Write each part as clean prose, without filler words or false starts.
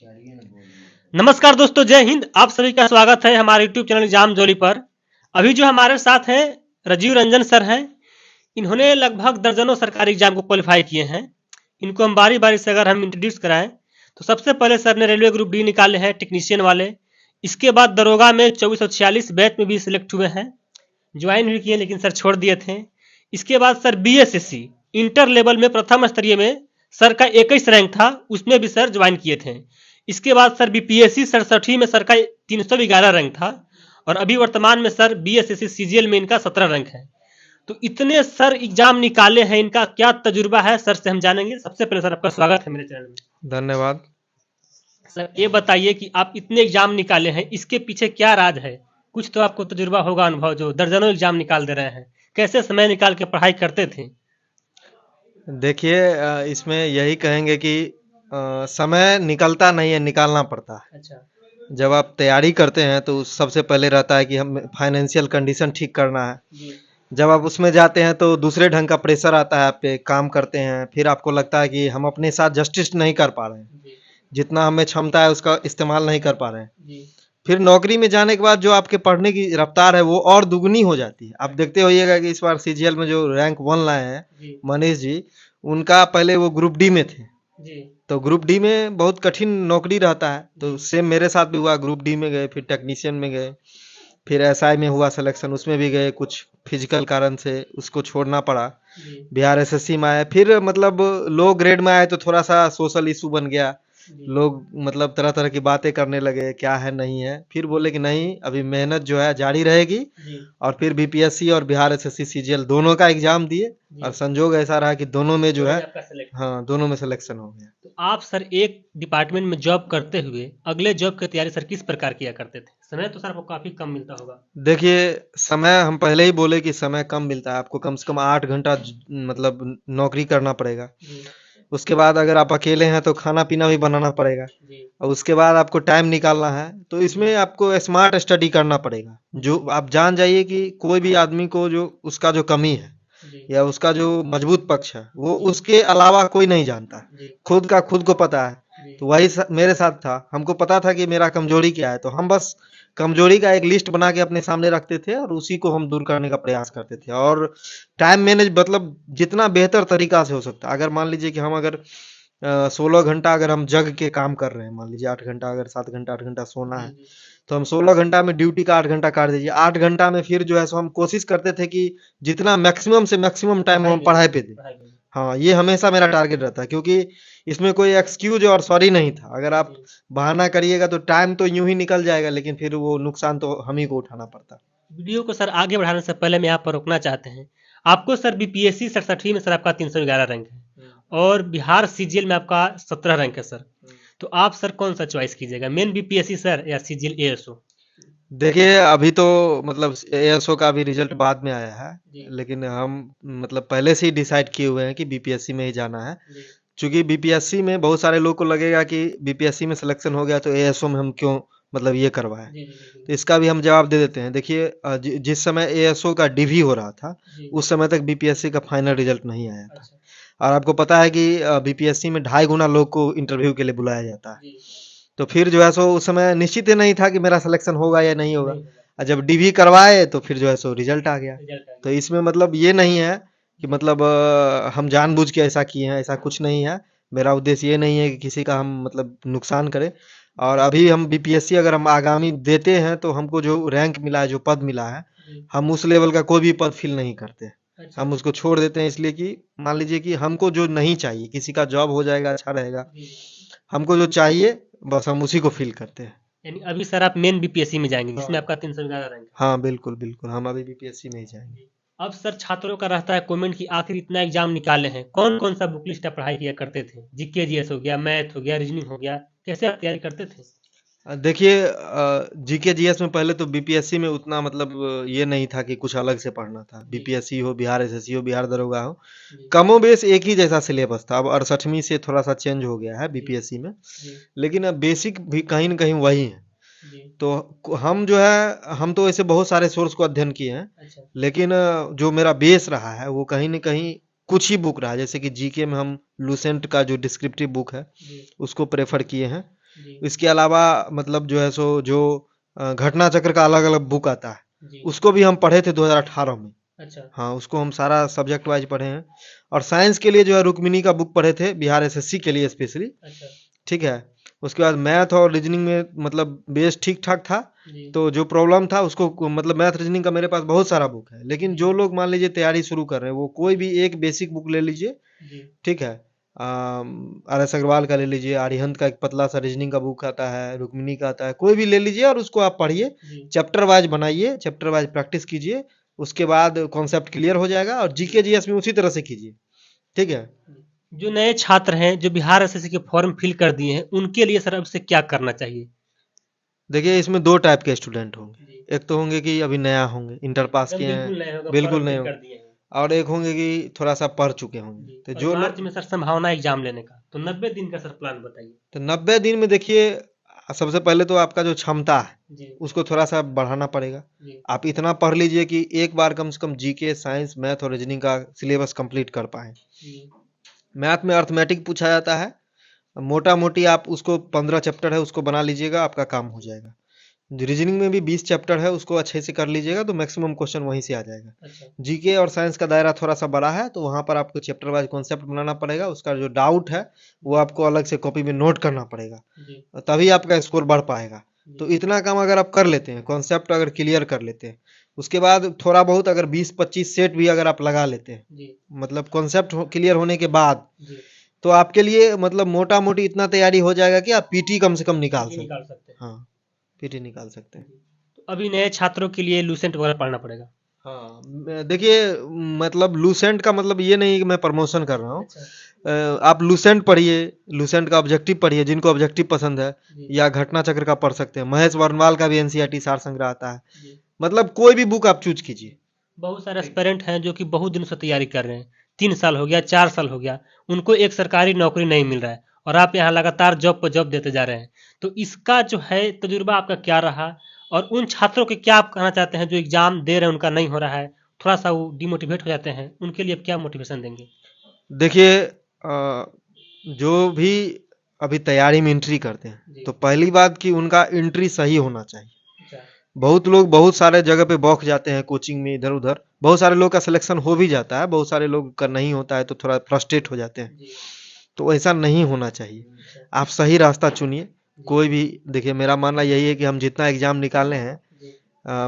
नमस्कार दोस्तों, जय हिंद। आप सभी का स्वागत है हमारे यूट्यूब चैनल एग्जाम जोली पर। अभी जो हमारे साथ हैं राजीव रंजन सर हैं। इन्होंने लगभग दर्जनों सरकारी एग्जाम को क्वालिफाई किए हैं। इनको हम बारी बारी से अगर हम इंट्रोड्यूस कराएं तो सबसे पहले सर ने रेलवे ग्रुप डी निकाले हैं, टेक्नीशियन वाले। इसके बाद दरोगा में 2446 बैच में भी सिलेक्ट हुए हैं, ज्वाइन भी किए लेकिन सर छोड़ दिए थे। इसके बाद सर BSSC इंटर लेवल में प्रथम स्तरीय में सर का 21 रैंक था, उसमें भी सर ज्वाइन किए थे। इसके बाद सर BPSC 67 में सर का 311 रैंक था और अभी वर्तमान में सर BSSC CGL में इनका 17 रैंक है। तो इतने सर एग्जाम निकाले हैं, इनका क्या तजुर्बा है सर से हम जानेंगे। सबसे पहले सर आपका स्वागत है मेरे चैनल में। धन्यवाद। सर ये बताइए कि आप इतने एग्जाम निकाले हैं, इसके पीछे क्या राज है? कुछ तो आपको तजुर्बा होगा, अनुभव, जो दर्जनों एग्जाम निकाल दे रहे हैं। कैसे समय निकाल के पढ़ाई करते थे? देखिए, इसमें यही कहेंगे कि समय निकलता नहीं है, निकालना पड़ता है। अच्छा। जब आप तैयारी करते हैं तो सबसे पहले रहता है कि हम फाइनेंशियल कंडीशन ठीक करना है। जी। जब आप उसमें जाते हैं तो दूसरे ढंग का प्रेशर आता है आप पे, काम करते हैं, फिर आपको लगता है कि हम अपने साथ जस्टिस नहीं कर पा रहे हैं, जी। जितना हमें क्षमता है उसका इस्तेमाल नहीं कर पा रहे हैं। जी। फिर नौकरी में जाने के बाद जो आपके पढ़ने की रफ्तार है वो और दुगनी हो जाती है। आप देखते होइएगा कि इस बार CGL में जो रैंक 1 लाए हैं जी। मनीष जी, उनका पहले वो ग्रुप डी में थे। जी। तो ग्रुप डी में बहुत कठिन नौकरी रहता है, तो सेम मेरे साथ भी हुआ। ग्रुप डी में गए, फिर टेक्नीशियन में गए, फिर SI में हुआ सिलेक्शन, उसमें भी गए, कुछ फिजिकल कारण से उसको छोड़ना पड़ा। जी। बिहार SSC में आया, फिर मतलब लो ग्रेड में आए तो थोड़ा सा सोशल इशू बन गया। जी। लोग मतलब तरह तरह की बातें करने लगे, क्या है नहीं है। फिर बोले कि नहीं, अभी मेहनत जो है जारी रहेगी। जी। और फिर BPSC और बिहार SSC CGL दोनों का एग्जाम दिए जी। और संजोग ऐसा रहा कि दोनों में जो है, आपका select। हाँ, दोनों में सिलेक्शन हो गया। तो आप सर एक डिपार्टमेंट में जॉब करते हुए अगले जॉब की तैयारी सर किस प्रकार किया करते थे? समय तो सर आपको काफी कम मिलता होगा। देखिए, समय हम पहले ही बोले कि समय कम मिलता है, आपको कम से कम 8 घंटा मतलब नौकरी करना पड़ेगा। जी। उसके बाद अगर आप अकेले हैं तो खाना पीना भी बनाना पड़ेगा। जी। और उसके बाद आपको टाइम निकालना है, तो इसमें आपको स्मार्ट स्टडी करना पड़ेगा। जो आप जान जाइए कि कोई भी आदमी को जो उसका जो कमी है जी। या उसका जो मजबूत पक्ष है वो उसके अलावा कोई नहीं जानता। जी। खुद का खुद को पता है। जी। तो वही मेरे साथ था। हमको पता था कि मेरा कमजोरी क्या है, तो हम बस कमजोरी का एक लिस्ट बना के अपने सामने रखते थे और उसी को हम दूर करने का प्रयास करते थे। और टाइम मैनेज मतलब जितना बेहतर तरीका से हो सकता है। अगर मान लीजिए कि हम अगर 16 घंटा अगर हम जग के काम कर रहे हैं, मान लीजिए 8 घंटा, अगर 7 घंटा 8 घंटा सोना है, जी। तो हम 16 घंटा में ड्यूटी का 8 घंटा काट दीजिए। 8 घंटा में फिर जो है सो हम कोशिश करते थे कि जितना मैक्सिमम से मैक्सिमम टाइम हम पढ़ाई पे दें। पढ़ाई करें। हाँ, ये हमेशा मेरा टारगेट रहता है, क्योंकि इसमें कोई एक्सक्यूज और सॉरी नहीं था। अगर आप बहाना करिएगा तो टाइम तो यूं ही निकल जाएगा, लेकिन फिर वो नुकसान तो हम ही को उठाना पड़ता। वीडियो को सर आगे बढ़ाने से पहले मैं यहाँ पर रोकना चाहते हैं। आपको सर BPSC 67 में सर आपका 311 रैंक है और बिहार CGL में आपका 17 रैंक है सर। तो आप सर कौन सा चॉइस कीजिएगा, मेन BPSC सर या CGL ASO? देखिए, अभी तो मतलब ASO का भी रिजल्ट बाद में आया है, जी। लेकिन हम मतलब पहले से ही डिसाइड किए हुए हैं कि BPSC में ही जाना है। जी। चूंकि BPSC में बहुत सारे लोग को लगेगा कि BPSC में सिलेक्शन हो गया तो ASO में हम क्यों मतलब ये करवाएं। जी। जी। तो इसका भी हम जवाब दे देते हैं। देखिए, जिस समय ASO का DV हो रहा था जी। उस समय तक BPSC का फाइनल रिजल्ट नहीं आया था। अच्छा। और आपको पता है कि BPSC में 2.5 गुना लोग को इंटरव्यू के लिए बुलाया जाता है। जी। तो फिर जो है सो उस समय निश्चित ही नहीं था कि मेरा सिलेक्शन होगा या नहीं होगा। नहीं होगा। और जब DV करवाए तो फिर जो है सो रिजल्ट आ गया। रिजल्ट आ तो गया। इसमें मतलब ये नहीं है कि मतलब हम जानबूझ के ऐसा किए हैं, ऐसा कुछ नहीं है। मेरा उद्देश्य ये नहीं है कि किसी का हम मतलब नुकसान करें। और अभी हम BPSC अगर हम आगामी देते हैं तो हमको जो रैंक मिला है, जो पद मिला है, जी। हम उस लेवल का कोई भी पद फिल नहीं करते। अच्छा। हम उसको छोड़ देते हैं, इसलिए कि मान लीजिए कि हमको जो नहीं चाहिए, किसी का जॉब हो जाएगा अच्छा रहेगा, जी। हमको जो चाहिए बस हम उसी को फिल करते हैं। यानी अभी सर आप मेन BPSC में जाएंगे जिसमें हाँ, आपका 311 रैंक है। हाँ, बिल्कुल बिल्कुल, हम अभी BPSC में ही जाएंगे। अब सर छात्रों का रहता है कमेंट कि आखिर इतना एग्जाम निकाले हैं, कौन कौन सा बुक लिस्ट आप पढ़ाई किया करते थे? GK GS हो गया, मैथ हो गया, रीजनिंग हो गया, कैसे आप तैयारी करते थे? देखिए, GK GS में पहले तो BPSC में उतना मतलब ये नहीं था कि कुछ अलग से पढ़ना था। जी। BPSC हो, बिहार SSC हो, बिहार दरोगा हो, जी। कमोबेश एक ही जैसा सिलेबस था। अब 68वीं से थोड़ा सा चेंज हो गया है जी। BPSC में, जी। लेकिन बेसिक भी कहीं न कहीं वही है। जी। तो हम जो है, हम तो ऐसे बहुत सारे सोर्स को अध्ययन किए हैं, अच्छा। लेकिन जो मेरा बेस रहा है वो कहीं न कहीं कुछ ही बुक रहा है। जैसे कि GK में हम लुसेंट का जो डिस्क्रिप्टिव बुक है जी। उसको प्रेफ़र किए हैं। जी, इसके अलावा मतलब जो है सो जो घटना चक्र का अलग अलग बुक आता है, जी। उसको भी हम पढ़े थे 2018 में। अच्छा, हाँ, उसको हम सारा सब्जेक्ट वाइज पढ़े हैं। और साइंस के लिए जो है रुक्मिणी का बुक पढ़े थे, बिहार एसएससी के लिए स्पेशली। अच्छा। ठीक है। उसके बाद मैथ और रीजनिंग में मतलब बेस ठीक ठाक था। जी, तो जो प्रॉब्लम था उसको मतलब मैथ रीजनिंग का मेरे पास बहुत सारा बुक है, लेकिन जी, जो लोग मान लीजिए तैयारी शुरू कर रहे हैं वो कोई भी एक बेसिक बुक ले लीजिए। जी, ठीक है। आर एस अग्रवाल का ले लीजिए, आर्यहंत का एक पतला सा रीजनिंग का बुक आता है, रुक्मिणी का आता है, कोई भी ले लीजिए और उसको आप पढ़िए। जी, चैप्टर वाइज बनाइए, चैप्टर वाइज प्रैक्टिस कीजिए। उसके बाद कॉन्सेप्ट क्लियर हो जाएगा और जीके जीएस में उसी तरह से कीजिए। ठीक है। जी। जो नए छात्र हैं, जो बिहार एसएससी के फॉर्म फिल कर दिए हैं, उनके लिए सर अब से क्या करना चाहिए? देखिए, इसमें दो टाइप के स्टूडेंट होंगे। जी, एक तो होंगे कि अभी नया होंगे, इंटर पास एकदम किए हैं, बिल्कुल नए होगा, बिल्कुल फॉर्म नए फिल होंगे। कर दिए हैं। और एक होंगे कि थोड़ा सा पढ़ चुके होंगे। जी, तो और जो मार्च लोग में सर संभावना है एग्जाम लेने का, तो 90 दिन का सर प्लान बताइए। तो 90 दिन में देखिए, सबसे पहले तो आपका जो क्षमता है जी, उसको थोड़ा सा बढ़ाना पड़ेगा। जी, आप इतना पढ़ लीजिए कि एक बार कम से कम जीके, साइंस, मैथ और रीजनिंग का सिलेबस कंप्लीट कर पाए। जी, मैथ में अर्थमेटिक पूछा जाता है, मोटा मोटी आप उसको 15 चैप्टर है उसको बना लीजिएगा, आपका काम हो जाएगा। रीजनिंग में भी 20 चैप्टर है, उसको अच्छे से कर लीजिएगा तो मैक्सिमम क्वेश्चन वहीं से आ जाएगा। अच्छा, जीके और साइंस का दायरा थोड़ा सा बड़ा है, तो वहां पर आपको चैप्टर वाइज कॉन्सेप्ट बनाना पड़ेगा। उसका जो डाउट है वो आपको अलग से कॉपी में नोट करना पड़ेगा, जी, तभी आपका स्कोर बढ़ पाएगा। तो जी, इतना काम अगर आप कर लेते हैं, कॉन्सेप्ट अगर क्लियर कर लेते हैं, उसके बाद थोड़ा बहुत अगर 20-25 सेट भी अगर आप लगा लेते हैं, जी, मतलब कॉन्सेप्ट क्लियर होने के बाद, जी, तो आपके लिए मतलब मोटा मोटी इतना तैयारी हो जाएगा कि आप पीटी कम से कम निकाल पीटी सकते निकाल हैं। सकते हैं। हाँ, पीटी निकाल सकते हैं। जी, तो अभी नए छात्रों के लिए लूसेंट वगैरह पढ़ना पड़ेगा। हाँ, देखिए, मतलब लूसेंट का मतलब ये नहीं कि मैं प्रमोशन कर रहा हूँ। अच्छा, आप लूसेंट पढ़िए, लूसेंट का ऑब्जेक्टिव पढ़िए, जिनको ऑब्जेक्टिव पसंद है, जी, या घटना चक्र का पढ़ सकते हैं। महेश वर्णवाल का भी एनसीईआरटी सार संग्रह आता है। जी। मतलब कोई भी बुक आप चूज कीजिए। बहुत सारे एस्पिरेंट हैं जो कि बहुत दिनों से तैयारी कर रहे हैं, 3 साल हो गया, 4 साल हो गया, उनको एक सरकारी नौकरी नहीं मिल रहा है, और आप यहाँ लगातार जॉब पर जॉब देते जा रहे हैं। तो इसका जो है तजुर्बा आपका क्या रहा, और उन छात्रों के क्या आप कहना चाहते हैं जो एग्जाम दे रहे हैं उनका नहीं हो रहा है, थोड़ा सा वो डिमोटिवेट हो जाते हैं, उनके लिए आप क्या मोटिवेशन देंगे? देखिए, जो भी अभी तैयारी में एंट्री करते हैं, जी, तो पहली बात कि उनका एंट्री सही होना चाहिए। अच्छा, बहुत लोग बहुत सारे जगह पे बौख जाते हैं कोचिंग में, इधर उधर। बहुत सारे लोग का सिलेक्शन हो भी जाता है, बहुत सारे लोग का नहीं होता है, तो थोड़ा फ्रस्ट्रेट हो जाते हैं। जी, तो ऐसा नहीं होना चाहिए। अच्छा, आप सही रास्ता चुनिए। जी, कोई भी, देखिए, मेरा मानना यही है कि हम जितना एग्जाम निकाले हैं, जी,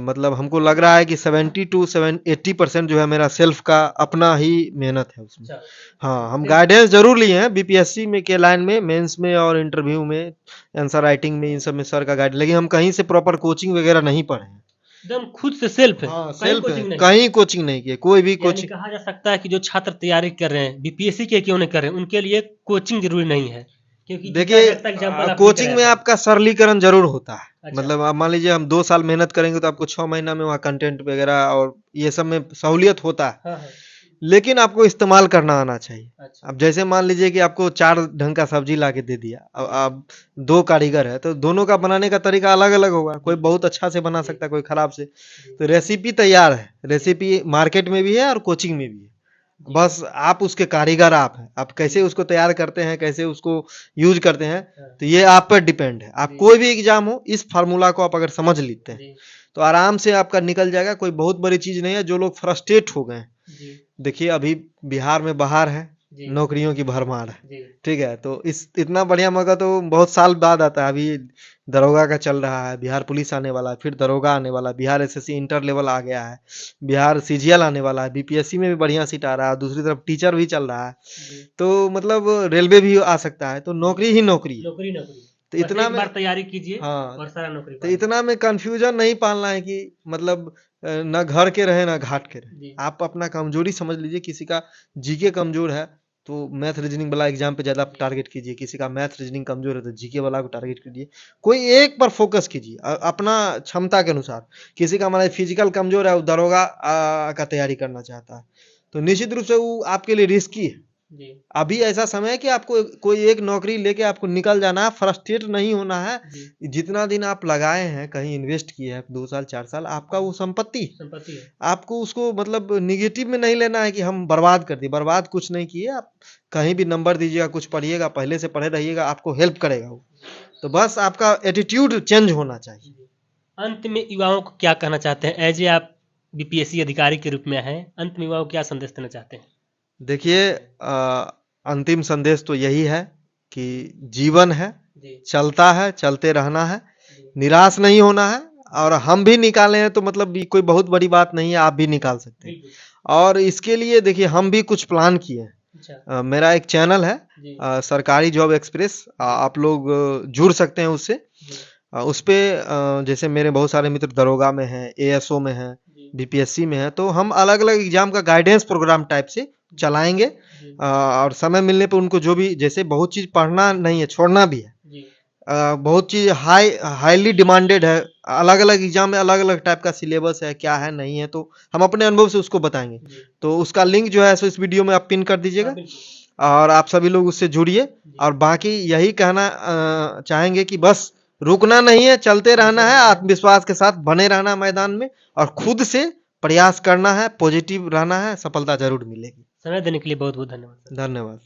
मतलब हमको लग रहा है कि 70 to 80% जो है मेरा सेल्फ का अपना ही मेहनत है उसमें। अच्छा, हाँ, हम सेल्फ, गाइडेंस जरूर लिए हैं बीपीएससी में के लाइन में, मेंस में और इंटरव्यू में, आंसर राइटिंग में, इन सब में सर का गाइड, लेकिन हम कहीं से प्रॉपर कोचिंग वगैरह नहीं पढ़े हैं। एकदम खुद से सेल्फ है, हाँ, कहीं सेल्फ है, कोचिंग नहीं। कहीं कोचिंग नहीं किए, कोई भी यानी कोचिंग। कहा जा सकता है कि जो छात्र तैयारी कर रहे हैं बीपीएससी के क्यों नहीं कर रहे हैं, उनके लिए कोचिंग जरूरी नहीं है, क्योंकि जितना देखिए, डर का एग्जाम्पल आप लेकर कोचिंग आए में थे। आपका सरलीकरण जरूर होता है। अच्छा, मतलब आप मान लीजिए हम 2 साल मेहनत करेंगे तो आपको 6 महीना में वहाँ कंटेंट वगैरह और ये सब में सहूलियत होता है। हाँ, हाँ, लेकिन आपको इस्तेमाल करना आना चाहिए। अच्छा, अब जैसे मान लीजिए कि आपको 4 ढंग का सब्जी ला के दे दिया, अब आप 2 कारीगर है तो दोनों का बनाने का तरीका अलग अलग होगा, कोई जी, बहुत अच्छा से बना जी, सकता है, कोई खराब से। जी, तो रेसिपी तैयार है, जी, रेसिपी मार्केट में भी है और कोचिंग में भी है। जी, बस आप उसके कारीगर आप हैं, आप कैसे जी, उसको तैयार करते हैं, कैसे उसको यूज करते हैं, हाँ, तो ये आप पर डिपेंड है। आप जी, कोई भी एग्जाम हो, इस फार्मूला को आप अगर समझ लेते हैं जी, तो आराम से आपका निकल जाएगा। कोई बहुत बड़ी चीज नहीं है। जो लोग फ्रस्ट्रेट हो गए हैं, जी, देखिए अभी बिहार में बहार है, जी, नौकरियों की भरमार है। जी, ठीक है, तो इस इतना बढ़िया मौका तो बहुत साल बाद आता है। अभी दरोगा का चल रहा है, बिहार पुलिस आने वाला है, फिर दरोगा आने वाला है, बिहार एसएससी इंटर लेवल आ गया है, बिहार सीजीएल आने वाला है, बीपीएससी में भी बढ़िया सीट आ रहा है, दूसरी तरफ टीचर भी चल रहा है। जी, तो मतलब रेलवे भी आ सकता है, तो जी, नौकरी ही नौकरी है। नौकरी नौकरी, तो बस इतना एक में, बार तैयारी कीजिए हाँ, और सारा नौकरी तो पा लीजिए। इतना में कंफ्यूजन नहीं पालना है कि मतलब न घर के रहे ना घाट के रहे। जी, आप अपना कमजोरी समझ लीजिए। किसी का जीके कमजोर है तो मैथ रीजनिंग वाला एग्जाम पे ज्यादा टारगेट कीजिए, किसी का मैथ रीजनिंग कमजोर है तो जीके वाला को टारगेट कीजिए। कोई एक पर फोकस कीजिए अपना क्षमता के अनुसार। किसी का हमारा फिजिकल कमजोर है, वो दरोगा का तैयारी करना चाहता है, तो निश्चित रूप से वो आपके लिए रिस्की है। जी, अभी ऐसा समय है कि आपको कोई एक नौकरी लेके आपको निकल जाना है, फ्रस्ट्रेट नहीं होना है। जी, जितना दिन आप लगाए हैं, कहीं इन्वेस्ट किए हैं, 2 साल 4 साल, आपका वो संपत्ति है। संपत्ति है। आपको उसको मतलब निगेटिव में नहीं लेना है कि हम बर्बाद कर दिए। बर्बाद कुछ नहीं किए आप। कहीं भी नंबर दीजिएगा, कुछ पढ़िएगा, पहले से पढ़े रहिएगा, आपको हेल्प करेगा वो। तो बस आपका एटीट्यूड चेंज होना चाहिए। अंत में युवाओं को क्या कहना चाहते हैं? एज ए आप बीपीएससी अधिकारी के रूप में हैं, अंत में युवाओं को क्या संदेश देना चाहते हैं? देखिए अंतिम संदेश तो यही है कि जीवन है, जी चलता है, चलते रहना है, निराश नहीं होना है। और हम भी निकाले हैं तो मतलब ये कोई बहुत बड़ी बात नहीं है, आप भी निकाल सकते हैं। बिल्कुल। और इसके लिए देखिए हम भी कुछ प्लान किए हैं। अच्छा मेरा एक चैनल है जी सरकारी जॉब एक्सप्रेस, आप लोग जुड़ सकते हैं उससे। जी उस पे जैसे मेरे बहुत सारे मित्र दरोगा में हैं, एएसओ में हैं, जी बीपीएससी में हैं, तो हम अलग-अलग एग्जाम का गाइडेंस प्रोग्राम टाइप से चलाएँगे। जी और समय मिलने पे उनको जो भी जैसे बहुत चीज़ पढ़ना नहीं है, छोड़ना भी है। जी बहुत चीज़ हाईली डिमांडेड है, अलग-अलग एग्जाम में अलग-अलग टाइप का सिलेबस है, क्या है, नहीं है, तो हम अपने अनुभव से उसको बताएँगे। जी तो उसका लिंक जो है सो इस वीडियो में आप पिन कर दीजिएगा। हाँ, बिल्कुल। और आप सभी लोग उससे जुड़िए। और बाकी यही कहना चाहेंगे कि बस रुकना नहीं है, चलते रहना है, आत्मविश्वास के साथ बने रहना है मैदान में और खुद से प्रयास करना है, पॉजिटिव रहना है, सफलता ज़रूर मिलेगी। समय देने के लिए बहुत बहुत धन्यवाद सर। धन्यवाद।